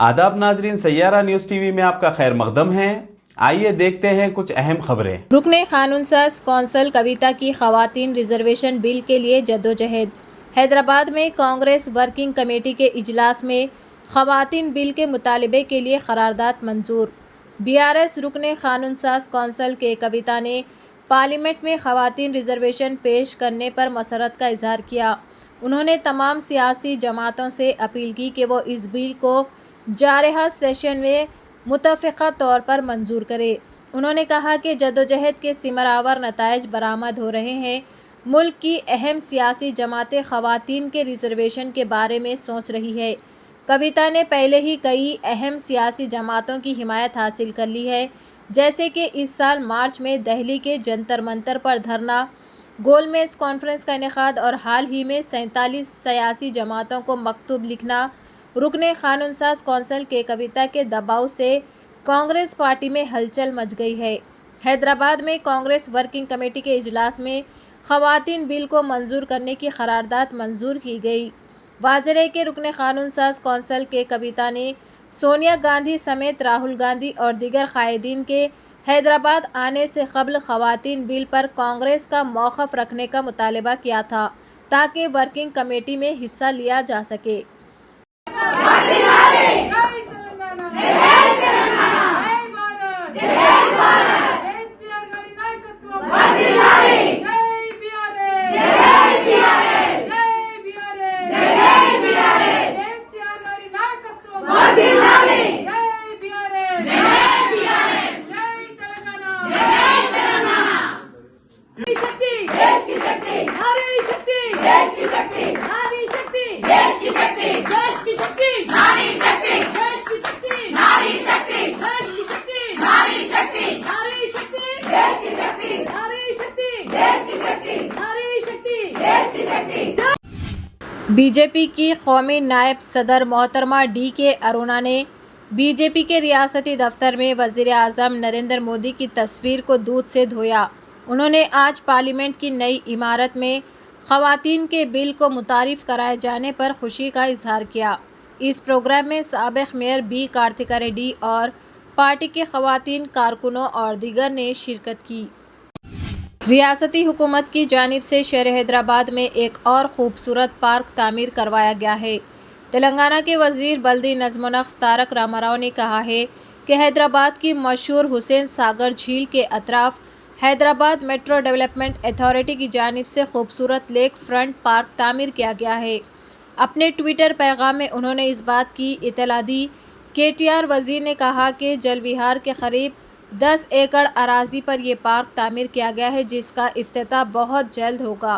आदाब नाजरीन, Saiyaara news TV में आपका खैर मकदम है। आइए देखते हैं कुछ अहम खबरें। रुकने कानून साज कौंसल कविता की खवातीन रिजर्वेशन बिल के लिए जद्दोजहद। हैदराबाद में कांग्रेस वर्किंग कमेटी के इजलास में खवातीन बिल के मुतालबे के लिए करारदाद मंजूर। बीआरएस रुकने कानून साज कौंसल के कविता ने पार्लियामेंट में खवातीन रिजर्वेशन पेश करने पर मसरत का इजहार किया। उन्होंने तमाम सियासी जमातों से अपील की कि वो इस बिल को जारहा सेशन में मुतफ़िक़ा तौर पर मंजूर करे। उन्होंने कहा कि जद्दोजहद के सिमरावर नताइज बरामद हो रहे हैं। मुल्क की अहम सियासी जमातें ख़वातीन के रिजर्वेशन के बारे में सोच रही है। कविता ने पहले ही कई अहम सियासी जमातों की हिमायत हासिल कर ली है, जैसे कि इस साल मार्च में दिल्ली के जंतर मंतर पर धरना, गोलमेज कॉन्फ्रेंस का इनेकाद और हाल ही में 47 सियासी जमातों को मकतूब लिखना। रुकने कानून साज कौंसल के कविता के दबाव से कांग्रेस पार्टी में हलचल मच गई है। हैदराबाद में कांग्रेस वर्किंग कमेटी के इजलास में खवातीन बिल को मंजूर करने की करारदाद मंजूर की गई। वाज़ेह है कि रुकने कानून साज कौंसल के कविता ने सोनिया गांधी समेत राहुल गांधी और दीगर कायदीन के हैदराबाद आने से कबल खवातीन बिल पर कांग्रेस का मौक़िफ़ रखने का मुतालबा किया था, ताकि वर्किंग कमेटी में हिस्सा लिया जा सके। बीजेपी की कौमी नायब सदर मोहतरमा DK अरुणा ने बीजेपी के रियासती दफ्तर में वज़ीर आज़म नरेंद्र मोदी की तस्वीर को दूध से धोया। उन्होंने आज पार्लियामेंट की नई इमारत में ख़वातीन के बिल को मुतारिफ़ कराए जाने पर खुशी का इजहार किया। इस प्रोग्राम में साबिक़ मेयर B कार्तिका रेड्डी और पार्टी के ख़वातीन कारकुनों और दीगर ने शिरकत की। रियासती हुकूमत की जानिब से शहर हैदराबाद में एक और ख़ूबसूरत पार्क तामीर करवाया गया है। तेलंगाना के वज़ीर बल्दी नज़्म नक्श तारक रामाराव ने कहा है कि हैदराबाद की मशहूर हुसैन सागर झील के अतराफ़ हैदराबाद मेट्रो डेवलपमेंट अथॉरिटी की जानिब से खूबसूरत लेक फ्रंट पार्क तामीर किया गया है। अपने ट्विटर पैगाम में उन्होंने इस बात की इत्तला दी। KTR वज़ीर ने कहा कि जल विहार के करीब 10 एकड़ अराज़ी पर यह पार्क तामीर किया गया है, जिसका इफ्तिताह बहुत जल्द होगा।